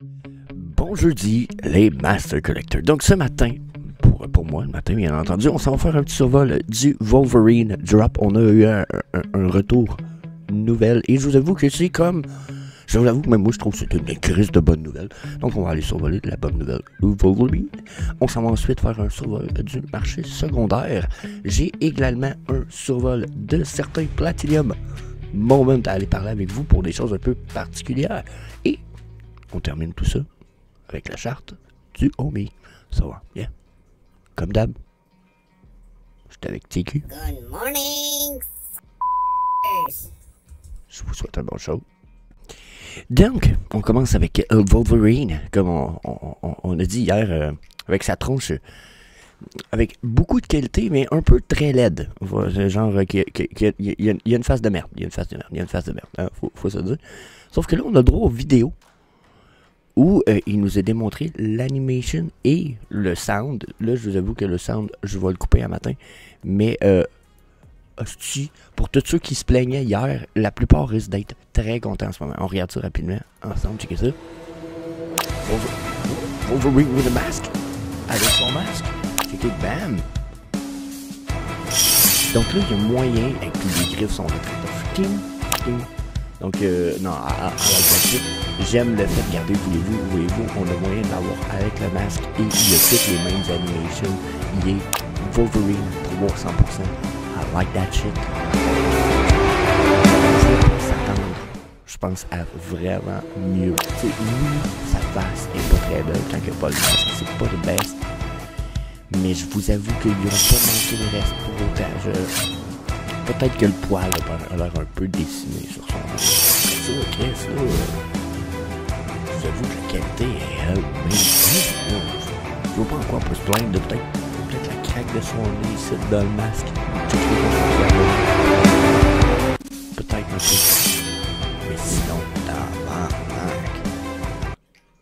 Bon jeudi, les Master Collectors. Donc ce matin, pour moi, le matin bien entendu, on s'en va faire un petit survol du Wolverine Drop. On a eu un retour nouvelle et je vous avoue que c'est comme... Je vous avoue que même moi je trouve que c'est une crise de bonne nouvelle. Donc on va aller survoler de la bonne nouvelle Wolverine. On s'en va ensuite faire un survol du marché secondaire. J'ai également un survol de certains Platinum Moment à aller parler avec vous pour des choses un peu particulières. Et on termine tout ça avec la charte du homie. Ça va, bien. Comme d'hab, j'étais avec TQ. Good morning. Je vous souhaite un bon show. Donc, on commence avec Wolverine, comme on a dit hier, avec sa tronche, avec beaucoup de qualité, mais un peu très laide. Genre, il y a une face de merde. Il y a une face de merde. Hein, faut se dire. Sauf que là, on a droit aux vidéos où il nous a démontré l'animation et le sound. Là, je vous avoue que le sound, je vais le couper un matin. Mais, hostie, pour tous ceux qui se plaignaient hier, la plupart risquent d'être très contents en ce moment. On regarde ça rapidement, ensemble, checkez ça. Wolverine with a mask. Avec son masque. Checkez, bam. Donc là, il y a moyen, et puis les griffes sont très donc, non, j'aime le fait, regardez, voyez-vous, on a moyen de l'avoir avec le masque et il y a toutes les mêmes animations. Il est Wolverine 300%. I like that shit. Je pense à vraiment mieux. Tu sais, oui, sa face est pas très belle quand il n'y a pas le masque, c'est pas le best. Mais je vous avoue qu'ils n'ont pas manqué le reste pour autant. Peut-être que le poil a l'air un peu dessiné sur son nez. Ça, ok, ça. Je vous avoue que la qualité est amazing. Je vois pas en quoi on peut se plaindre de peut-être la craque de son nez ici dans le masque. Peut-être un peu. Mais sinon,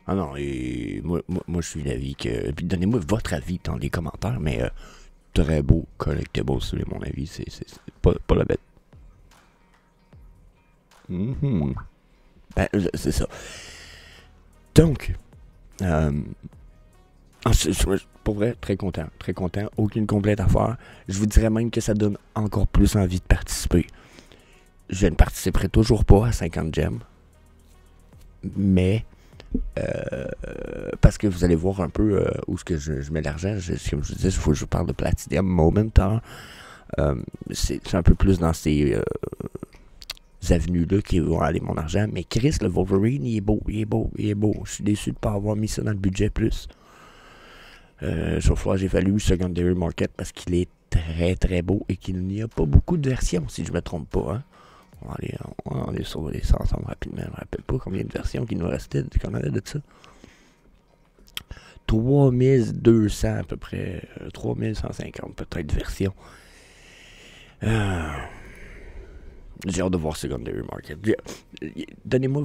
ah non, et moi je suis d'avis que... Puis donnez-moi votre avis dans les commentaires, mais très beau collectible, c'est mon avis, c'est pas la bête. Ben, c'est ça. Donc, pour vrai, très content, aucune complète à faire. Je vous dirais même que ça donne encore plus envie de participer. Je ne participerai toujours pas à 50 gemmes, mais... parce que vous allez voir un peu où est-ce que je mets l'argent. Comme je vous disais, il faut que je vous parle de Platinum Moment. C'est un peu plus dans ces avenues-là qui vont aller mon argent. Mais Chris, le Wolverine, il est beau. Je suis déçu de ne pas avoir mis ça dans le budget plus. Sauf que j'ai fallu Secondary Market parce qu'il est très beau et qu'il n'y a pas beaucoup de versions, si je ne me trompe pas. Hein. On va aller survoler ça ensemble rapidement. Je ne me rappelle pas combien de versions qu'il nous restait. Qu'on avait de ça. 3200 à peu près. 3150 peut-être versions. J'ai hâte de voir Secondary Market. Donnez-moi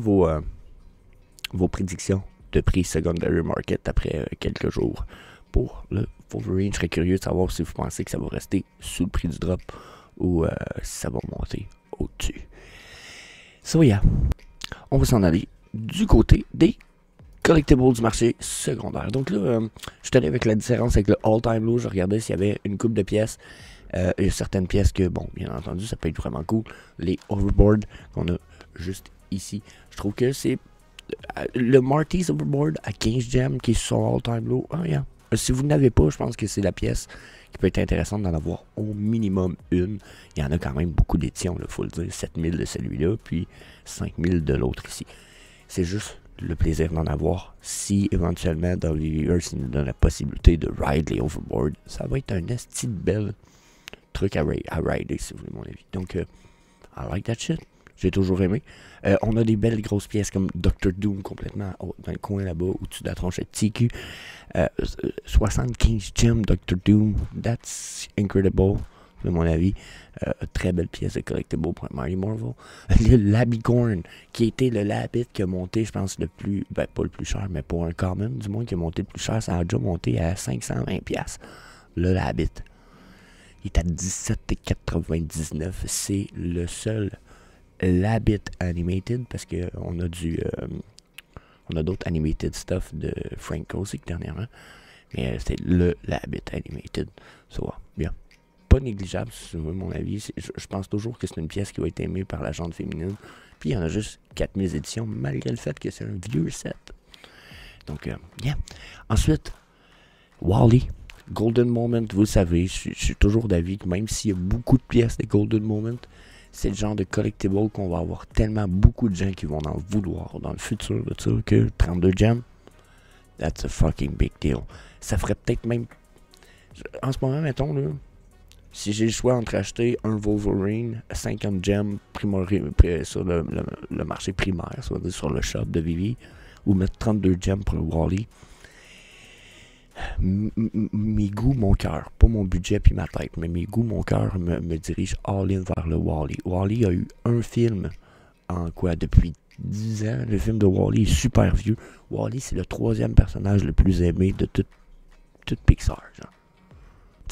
vos prédictions de prix Secondary Market après quelques jours. Pour le Wolverine, je serais curieux de savoir si vous pensez que ça va rester sous le prix du drop ou si ça va monter au-dessus. So yeah, on va s'en aller du côté des collectibles du marché secondaire. Donc là, je suis allé avec la différence avec le all-time low. Je regardais s'il y avait une coupe de pièces. Il y a certaines pièces que, bon, bien entendu, ça peut être vraiment cool. Les overboard qu'on a juste ici. Je trouve que c'est le Marty's overboard à 15 gemmes qui est sur son all-time low. Oh yeah. Si vous n'avez pas, je pense que c'est la pièce qui peut être intéressante d'en avoir au minimum une. Il y en a quand même beaucoup d'éditions, il faut le dire. 7000 de celui-là, puis 5000 de l'autre ici. C'est juste le plaisir d'en avoir. Si éventuellement dans l'univers, il nous donne la possibilité de ride les overboard, ça va être un esti de bel truc à rider, si vous voulez mon avis. Donc, I like that shit. J'ai toujours aimé. On a des belles grosses pièces comme Dr. Doom complètement dans le coin là-bas, au-dessus de la tronche de TQ. 75 gemmes Dr. Doom. That's incredible, de mon avis. Très belle pièce de collectible pour Mighty Marvel. Le Labicorn, qui était le Labbit qui a monté, je pense, le plus... Ben, pas le plus cher, mais pour un common, du moins, qui a monté le plus cher, ça a déjà monté à 520$. Le Labbit. Il est à 17,99$. C'est le seul Labbit Animated, parce qu'on a du On a d'autres animated stuff de Frank Ozick dernièrement. Mais c'était la Hobbit animated. So, bien. Pas négligeable, si mon avis. Je pense toujours que c'est une pièce qui va être aimée par la gente féminine. Puis il y en a juste 4000 éditions, malgré le fait que c'est un vieux set. Donc, yeah. Ensuite, Wall-E. Golden Moment, vous le savez, je suis toujours d'avis que même s'il y a beaucoup de pièces des Golden Moment, c'est le genre de collectible qu'on va avoir tellement beaucoup de gens qui vont en vouloir dans le futur de ça que 32 gems, that's a fucking big deal. Ça ferait peut-être même... En ce moment, mettons, là, si j'ai le choix entre acheter un Wolverine à 50 gems sur le marché primaire, soit sur le shop de Vivi, ou mettre 32 gems pour le Wall-E, mes goûts, mon cœur, pas mon budget puis ma tête, mais mes goûts, mon cœur me dirige all-in vers le Wall-E. Wall-E a eu un film en quoi, depuis 10 ans, le film de Wall-E est super vieux. Wall-E, c'est le 3e personnage le plus aimé de toute Pixar, genre.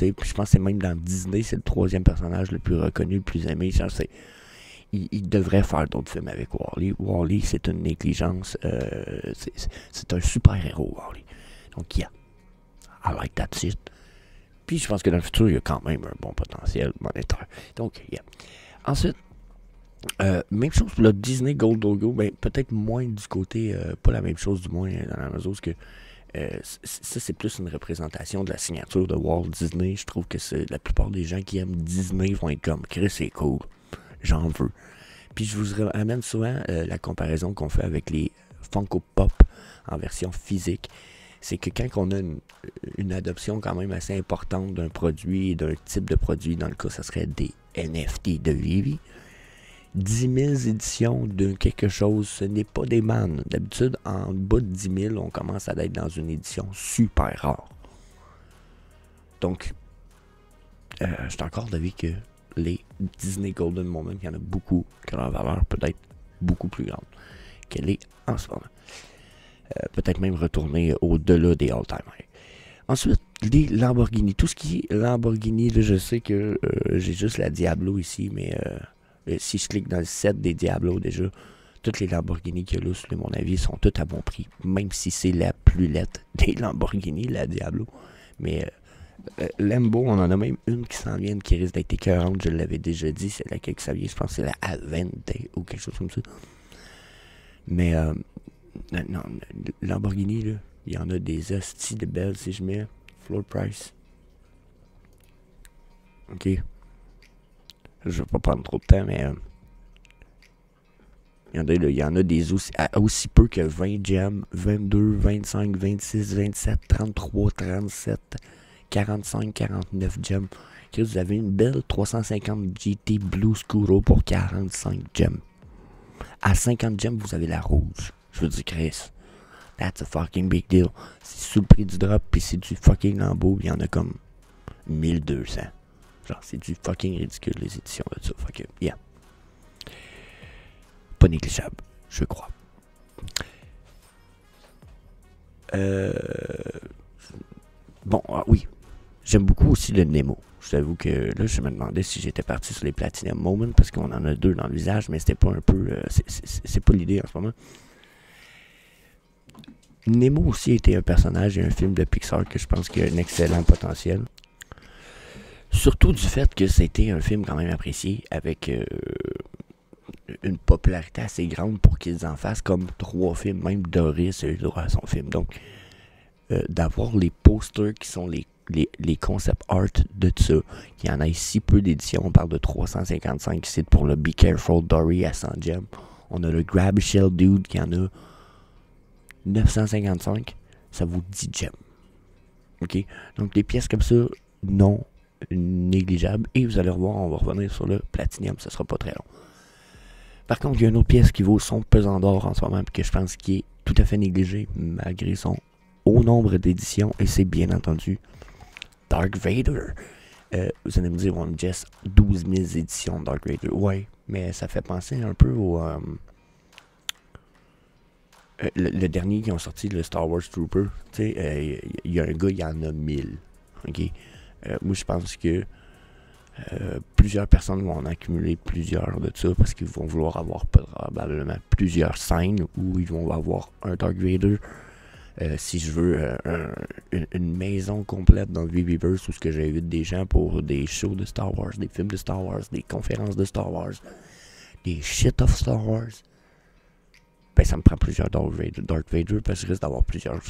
Je pense que c'est même dans Disney, c'est le 3e personnage le plus reconnu, le plus aimé. Genre, il devrait faire d'autres films avec Wall-E. Wall-E, c'est une négligence. C'est un super héros, Wall-E. Donc, yeah. I like that shit. Puis je pense que dans le futur, il y a quand même un bon potentiel monétaire. Donc, yeah. Ensuite, même chose pour le Disney Gold Logo, ben, peut-être moins du côté, pas la même chose du moins dans la mesure que ça c'est plus une représentation de la signature de Walt Disney. Je trouve que la plupart des gens qui aiment Disney vont être comme Chris, c'est cool, j'en veux. Puis je vous amène souvent la comparaison qu'on fait avec les Funko Pop en version physique. C'est que quand on a une adoption quand même assez importante d'un produit et d'un type de produit, dans le cas ça serait des NFT de Vivi, 10 000 éditions de quelque chose, ce n'est pas des mannes. D'habitude, en bas de 10 000, on commence à être dans une édition super rare. Donc, je suis encore d'avis que les Disney Golden Moment, il y en a beaucoup, qui ont leur valeur peut-être beaucoup plus grande qu'elle est en ce moment. Peut-être même retourner au-delà des all-time high. Ensuite, les Lamborghini. Tout ce qui est Lamborghini, là, je sais que j'ai juste la Diablo ici, mais si je clique dans le set des Diablo déjà, toutes les Lamborghini qu'il y a là, selon mon avis, sont toutes à bon prix. Même si c'est la plus laite des Lamborghini, la Diablo. Mais Lambo, on en a même une qui s'en vient, qui risque d'être écœurante, je l'avais déjà dit. C'est laquelle qui s'en vient, je pense que c'est la Avente ou quelque chose comme ça. Mais non, Lamborghini, là, il y en a des hosties de belles si je mets floor price. Ok. Je vais pas prendre trop de temps, mais il y en a des aussi peu que 20 gems, 22, 25, 26, 27, 33, 37, 45, 49 gems. Vous avez une belle 350 GT Blue Scuro pour 45 gems. À 50 gems, vous avez la rouge. Je veux dire, Chris, that's a fucking big deal. C'est sous le prix du drop, puis c'est du fucking Lambo, il y en a comme 1200. Genre, c'est du fucking ridicule, les éditions de ça. Fuck yeah. Pas négligeable, je crois. Bon, oui. J'aime beaucoup aussi le Nemo. Je t'avoue que là, je me demandais si j'étais parti sur les Platinum Moments, parce qu'on en a 2 dans le visage, mais c'était pas un peu... c'est pas l'idée en ce moment. Nemo aussi était un personnage et un film de Pixar que je pense qu'il a un excellent potentiel. Surtout du fait que c'était un film quand même apprécié, avec une popularité assez grande pour qu'ils en fassent comme 3 films. Même Doris a eu droit à son film. Donc, d'avoir les posters qui sont les concept art de ça, qu'il y en a si peu d'éditions, on parle de 355 sites pour le Be Careful Dory à 100 gems. On a le Grab Shell Dude qui en a 955, ça vaut 10 gems. Ok? Donc des pièces comme ça, non négligeables. Et vous allez revoir, on va revenir sur le Platinum, ça sera pas très long. Par contre, il y a une autre pièce qui vaut son pesant d'or en ce moment, que je pense qui est tout à fait négligée, malgré son haut nombre d'éditions, et c'est bien entendu Dark Vader. Vous allez me dire, on Jess, 12 000 éditions de Dark Vader. Ouais, mais ça fait penser un peu au... le dernier qui ont sorti, le Star Wars Trooper, tu sais, il y a un gars, il y en a 1000. Ok? Moi, je pense que Plusieurs personnes vont en accumuler plusieurs de ça parce qu'ils vont vouloir avoir probablement plusieurs scènes où ils vont avoir un Dark Vader. Si je veux une maison complète dans le VBverse où ce que j'invite des gens pour des shows de Star Wars, des films de Star Wars, des conférences de Star Wars, des shit of Star Wars, ben ça me prend plusieurs Dark Vader parce que je risque d'avoir plusieurs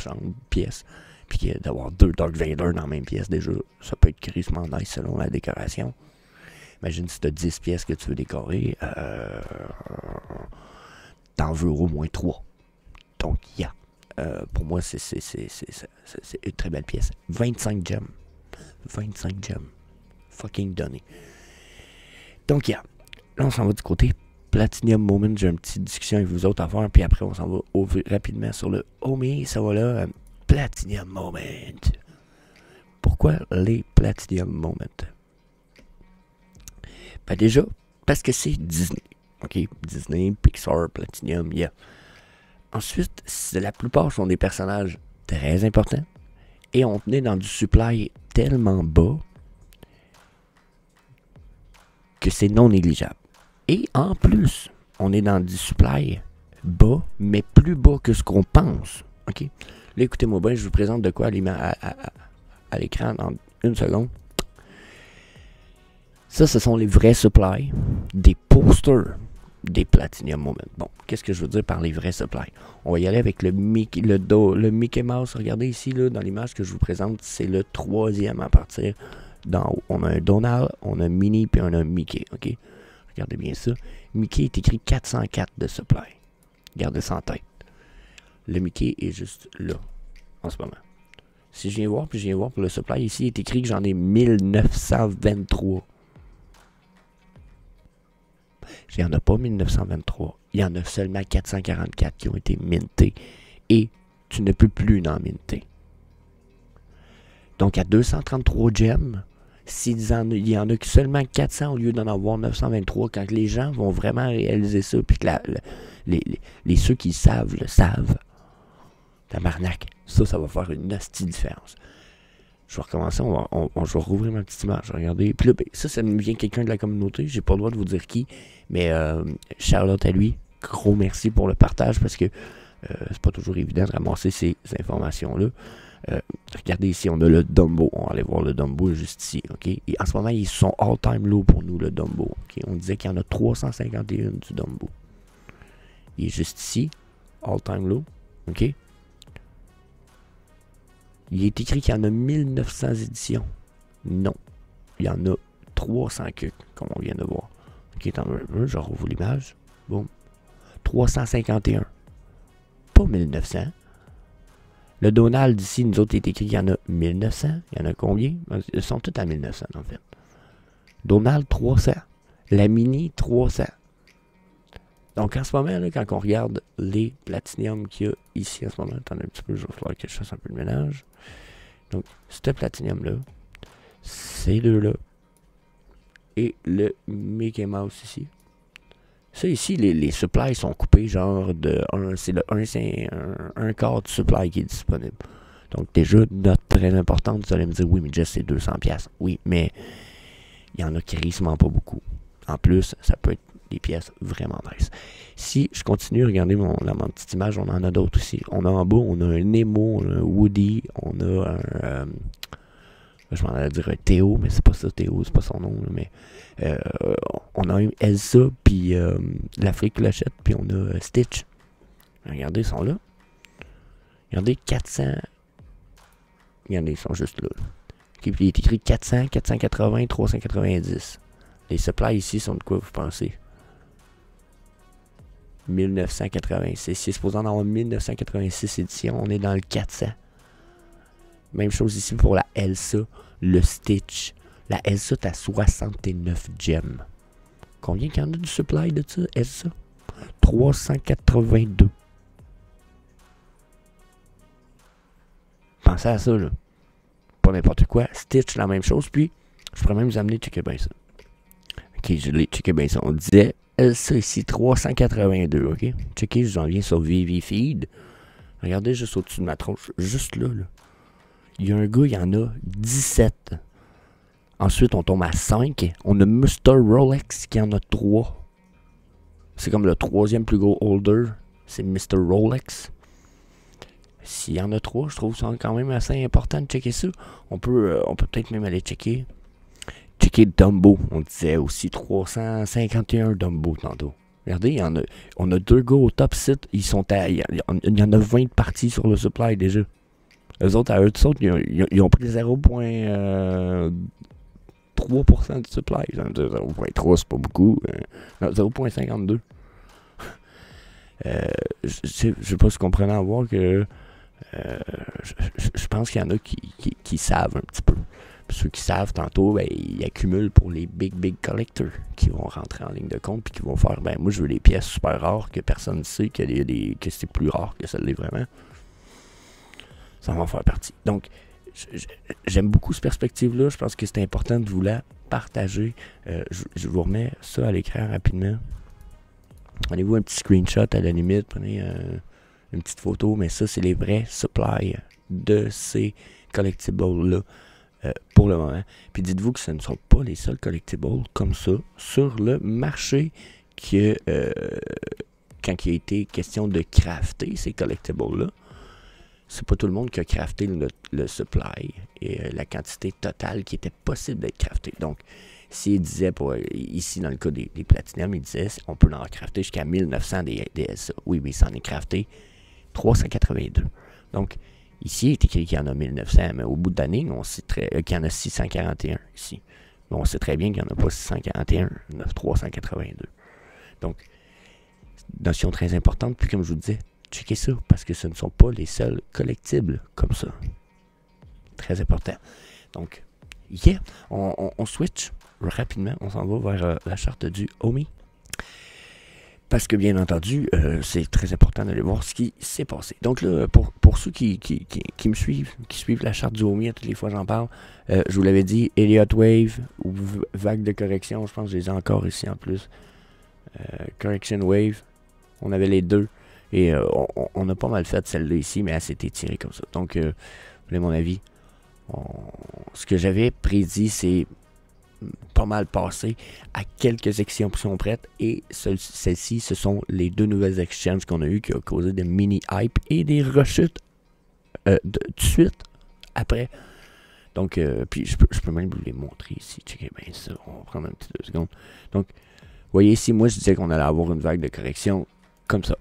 pièces. Puis d'avoir 2 Dark Vader dans la même pièce, déjà, ça peut être crissement nice selon la décoration. Imagine si tu as 10 pièces que tu veux décorer, t'en veux au moins 3. Donc, pour moi, c'est une très belle pièce. 25 gemmes. 25 gemmes. Fucking donné. Donc, là, on s'en va du côté Platinum Moment. J'ai une petite discussion avec vous autres à faire, puis après, on s'en va rapidement sur le Homie. Ça va là. Platinum Moment. Pourquoi les Platinum Moment? Ben déjà, parce que c'est Disney. OK? Disney, Pixar, Platinum, Ensuite, la plupart sont des personnages très importants. Et on est dans du supply tellement bas que c'est non négligeable. Et en plus, on est dans du supply bas, mais plus bas que ce qu'on pense. OK? Là, écoutez-moi bien, je vous présente de quoi à l'écran dans une seconde. Ça, ce sont les vrais supplies des posters des Platinum Moment. Bon, qu'est-ce que je veux dire par les vrais supplies? On va y aller avec le Mickey Mouse. Regardez ici, là, dans l'image que je vous présente, c'est le 3e à partir d'en haut. On a un Donald, on a un Minnie, puis on a un Mickey. OK? Regardez bien ça. Mickey est écrit 404 de supply. Gardez ça en tête. Le Mickey est juste là, en ce moment. Si je viens voir, puis je viens voir pour le supply, ici, il est écrit que j'en ai 1923. Il n'y en a pas 1923. Il y en a seulement 444 qui ont été mintés. Et tu ne peux plus en minter. Donc, à 233 gemmes, il y en a que seulement 400 au lieu d'en avoir 923, quand les gens vont vraiment réaliser ça, puis que ceux qui savent le savent, tabarnak, ça va faire une hostie différence. Je vais recommencer, je vais rouvrir ma petite image, regardez. Puis là, ça me vient quelqu'un de la communauté, j'ai pas le droit de vous dire qui, mais shout-out à lui, gros merci pour le partage, parce que c'est pas toujours évident de ramasser ces informations-là. Regardez ici, on a le Dumbo, on va aller voir le Dumbo juste ici, ok? Et en ce moment, ils sont all-time low pour nous, le Dumbo, ok? On disait qu'il y en a 351 du Dumbo. Il est juste ici, all-time low, ok? Il est écrit qu'il y en a 1900 éditions. Non. Il y en a 300 comme on vient de voir. Ok, attends un peu, je rouvre l'image. Boum. 351. Pas 1900. Le Donald ici, nous autres, il est écrit qu'il y en a 1900. Il y en a combien? Ils sont tous à 1900, en fait. Donald, 300. La Mini, 300. Donc, en ce moment, là, quand on regarde les Platinum qu'il y a ici, en ce moment, attendez un petit peu, je vais falloir que je fasse un peu de ménage. Donc, ce Platinum-là, ces deux-là, et le Mickey Mouse ici. Ça, ici, les supplies sont coupés, genre de 1, c'est un quart de supply qui est disponible. Donc, déjà, note très importante, vous allez me dire, oui, mais Jess, c'est 200$. Oui, mais il y en a qui risquent pas beaucoup. En plus, ça peut être des pièces vraiment nice. Si je continue, regardez ma petite image, on en a d'autres aussi. On a en bas, on a un Nemo, on a un Woody, on a un... je m'en allais dire un Théo, mais c'est pas ça, Théo, c'est pas son nom, mais on a une Elsa, puis l'Afrique Clochette, puis on a Stitch. Regardez, ils sont là. Regardez, 400. Regardez, ils sont juste là. Okay, puis il est écrit 400, 480, 390. Les supplies ici sont de quoi, vous pensez? 1986. C'est supposé en avoir 1986 éditions. On est dans le 400. Même chose ici pour la Elsa. Le Stitch. La Elsa est à 69 gemmes. Combien qu'il y en a du supply de ça, Elsa? 382. Pensez à ça, là. Pas n'importe quoi. Stitch, la même chose. Puis, je pourrais même vous amener checker bien ça. Ok, je l'ai checké bien ça. On disait Elsa ici, 382, ok? Checkez, je vous en viens sur VVFeed. Regardez juste au-dessus de ma tronche. Juste là, là. Il y a un gars, il y en a 17 Ensuite, on tombe à 5. On a Mr. Rolex qui en a 3. C'est comme le troisième plus gros holder. C'est Mr. Rolex. S'il y en a 3, je trouve ça quand même assez important de checker ça. On peut peut-être même aller checker. Checker Dumbo. On disait aussi 351 Dumbo tantôt. Regardez, on a 2 gars au top site. Il y en a 20 parties sur le supply déjà. Eux autres, à eux ils ont pris 0.3% du supply. 0.3, c'est pas beaucoup. Non, 0.52. Je sais pas si vous comprenez à voir que je pense qu'il y en a qui savent un petit peu. Puis ceux qui savent tantôt, ben, ils accumulent pour les big collectors qui vont rentrer en ligne de compte puis qui vont faire, ben moi je veux les pièces super rares que personne ne sait que c'est plus rare que ça l'est vraiment. Ça va en faire partie. Donc, j'aime beaucoup cette perspective-là. Je pense que c'est important de vous la partager. Je vous remets ça à l'écran rapidement. Prenez-vous un petit screenshot à la limite. Prenez une petite photo. Mais ça, c'est les vrais supplies de ces collectibles-là pour le moment. Puis dites-vous que ce ne sont pas les seuls collectibles comme ça sur le marché que quand il a été question de crafter ces collectibles-là. C'est pas tout le monde qui a crafté le supply et la quantité totale qui était possible d'être craftée. Donc, s'il disait, ici dans le cas des Platinum, il disait on peut en crafter jusqu'à 1900 des SA. Oui, mais il s'en est crafté 382. Donc, ici, il est écrit qu'il y en a 1900, mais au bout de l'année, on sait qu'il y en a 641 ici. Mais on sait très bien qu'il n'y en a pas 641, il y en a 382. Donc, notion très importante, puis comme je vous disais, checkez ça, parce que ce ne sont pas les seuls collectibles comme ça. Très important. Donc, yeah, on switch rapidement, on s'en va vers la charte du Omi. Parce que, bien entendu, c'est très important d'aller voir ce qui s'est passé. Donc là, pour ceux qui me suivent, qui suivent la charte du Omi, à toutes les fois j'en parle, je vous l'avais dit, Elliott Wave ou vague de correction, je pense que je les ai encore ici en plus. Correction Wave, on avait les deux. Et on a pas mal fait celle-là ici, mais elle s'est étirée comme ça. Donc, vous voulez mon avis? Ce que j'avais prédit, c'est pas mal passé à quelques exceptions prêtes. Et celles-ci, ce sont les 2 nouvelles exchanges qu'on a eues qui ont causé des mini-hype et des rechutes tout de suite après. Donc, puis je peux même vous les montrer ici. Checkez bien ça. On va prendre un petit 2 secondes. Donc, vous voyez ici, moi je disais qu'on allait avoir une vague de correction comme ça.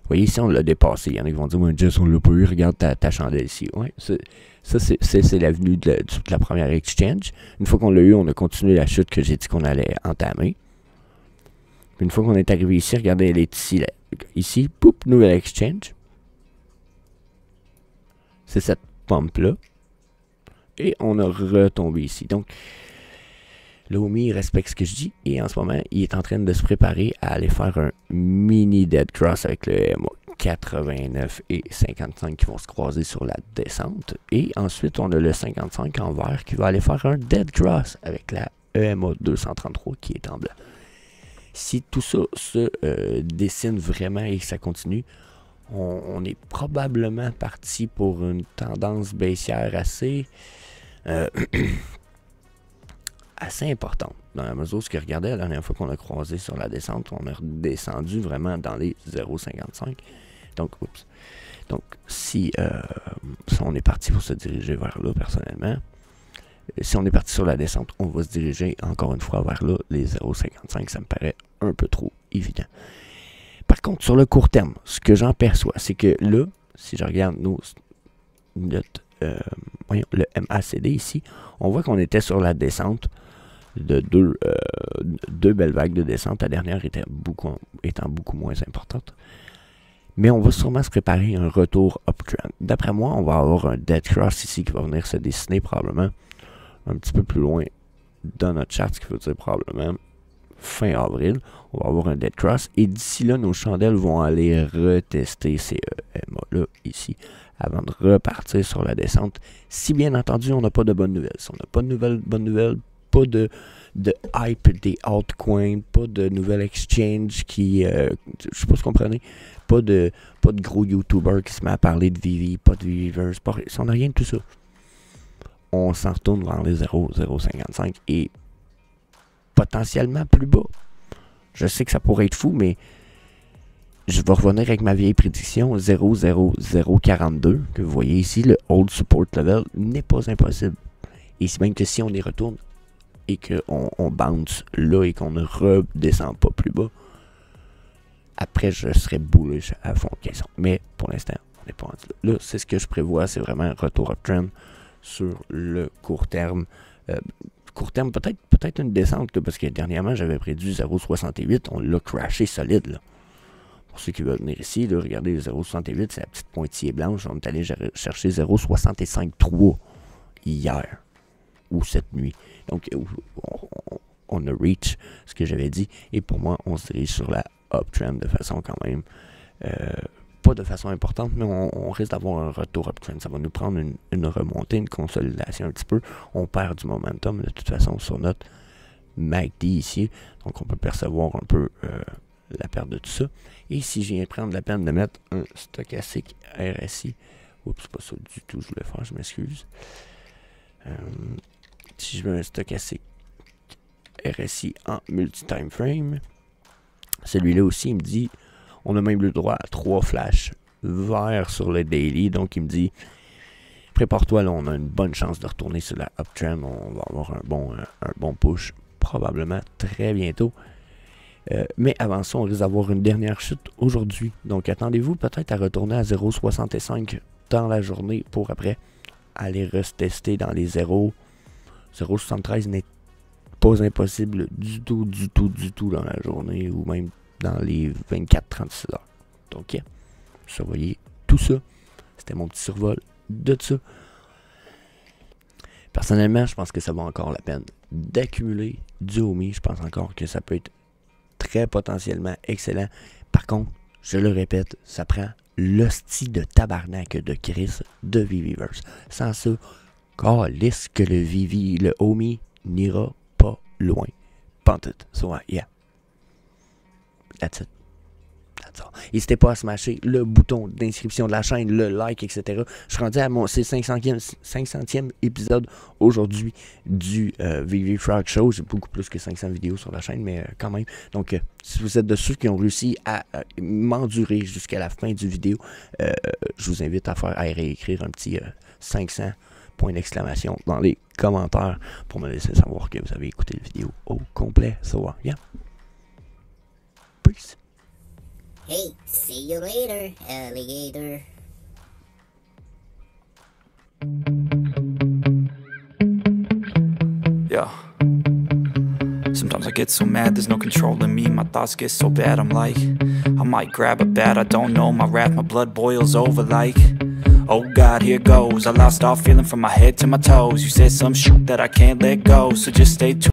Vous voyez, ici, on l'a dépassé. Il y en a qui vont dire, ouais, Jess, on l'a pas eu, regarde ta chandelle ici. Ouais, ça, c'est l'avenue de la première exchange. Une fois qu'on l'a eu, on a continué la chute que j'ai dit qu'on allait entamer. Puis une fois qu'on est arrivé ici, regardez, elle est ici. Ici, poup, nouvelle exchange. C'est cette pompe-là. Et on a retombé ici. Donc, l'Omi respecte ce que je dis et en ce moment, il est en train de se préparer à aller faire un mini dead cross avec le EMA 89 et 55 qui vont se croiser sur la descente. Et ensuite, on a le 55 en vert qui va aller faire un dead cross avec la EMA 233 qui est en blanc. Si tout ça se dessine vraiment et que ça continue, on est probablement parti pour une tendance baissière assez... assez importante. Dans la mesure où ce que regardez la dernière fois qu'on a croisé sur la descente, on est redescendu vraiment dans les 0,55. Donc, oups. Donc, si on est parti pour se diriger vers là, personnellement, si on est parti sur la descente, on va se diriger encore une fois vers là, les 0,55. Ça me paraît un peu trop évident. Par contre, sur le court terme, ce que j'en perçois, c'est que là, si je regarde le MACD ici, on voit qu'on était sur la descente de deux belles vagues de descente. La dernière étant beaucoup moins importante. Mais on va sûrement se préparer à un retour uptrend. D'après moi, on va avoir un dead cross ici qui va venir se dessiner probablement un petit peu plus loin dans notre chart, ce qui veut dire probablement fin avril. On va avoir un dead cross. Et d'ici là, nos chandelles vont aller retester ces EMA-là ici avant de repartir sur la descente. Si bien entendu, on n'a pas de bonnes nouvelles. Si on n'a pas de bonnes nouvelles, pas de hype des altcoins, pas de nouvelles exchange qui, je sais pas si vous comprenez, pas de gros YouTubers qui se met à parler de Vivi, pas de Vivers, si on n'a rien de tout ça, on s'en retourne vers les 0,055 et potentiellement plus bas. Je sais que ça pourrait être fou, mais je vais revenir avec ma vieille prédiction 0,0042 que vous voyez ici. Le Hold Support Level n'est pas impossible. Et si même que si on y retourne et qu'on bounce là et qu'on ne redescend pas plus bas, après je serai bullish à fond de caisson. Mais pour l'instant, on n'est pas rendu là. Là, c'est ce que je prévois, c'est vraiment un retour uptrend sur le court terme. Court terme, peut-être une descente, là, parce que dernièrement, j'avais prédit 0,68. On l'a crashé solide. Là. Pour ceux qui veulent venir ici, là, regardez le 0,68, c'est la petite pointillée blanche. On est allé chercher 0,65,3 hier ou cette nuit. Donc, on a reach ce que j'avais dit. Et pour moi, on se dirige sur la uptrend de façon quand même... pas de façon importante, mais on risque d'avoir un retour uptrend. Ça va nous prendre une remontée, une consolidation un petit peu. On perd du momentum de toute façon sur notre MACD ici. Donc on peut percevoir un peu la perte de tout ça. Et si je viens prendre la peine de mettre un stochastique RSI, oups, c'est pas ça du tout, je voulais faire, je m'excuse. Si je mets un stochastique RSI en multi-time frame, celui-là aussi, il me dit, on a même le droit à 3 flashs verts sur le daily. Donc, il me dit, prépare-toi, là, on a une bonne chance de retourner sur la uptrend. On va avoir un bon push, probablement très bientôt. Mais avant ça, on risque d'avoir une dernière chute aujourd'hui. Donc, attendez-vous peut-être à retourner à 0,65 dans la journée pour après aller retester dans les 0,73 n'est pas impossible du tout dans la journée ou même dans les 24-36 heures. Donc, surveillez tout ça. C'était mon petit survol de ça. Personnellement, je pense que ça vaut encore la peine d'accumuler du OMI. Je pense encore que ça peut être très potentiellement excellent. Par contre, je le répète, ça prend l'hostie de tabarnak de Chris de VVverse. Sans ça, calisse que le OMI n'ira pas loin. Pantoute. So, yeah. That's it. N'hésitez pas à smasher le bouton d'inscription de la chaîne, le like, etc. Je suis rendu à mon 500e épisode aujourd'hui du VV Frog Show. J'ai beaucoup plus que 500 vidéos sur la chaîne, mais quand même. Donc, si vous êtes de ceux qui ont réussi à m'endurer jusqu'à la fin du vidéo, je vous invite à réécrire un petit 500 point d'exclamation dans les commentaires pour me laisser savoir que vous avez écouté la vidéo au complet. So, yeah. Peace. Hey, see you later, alligator. Yeah. Sometimes I get so mad, there's no controlling me. My thoughts get so bad, I'm like, I might grab a bat, I don't know. My wrath, my blood boils over like, oh God, here goes. I lost all feeling from my head to my toes. You said some shit that I can't let go, so just stay tuned.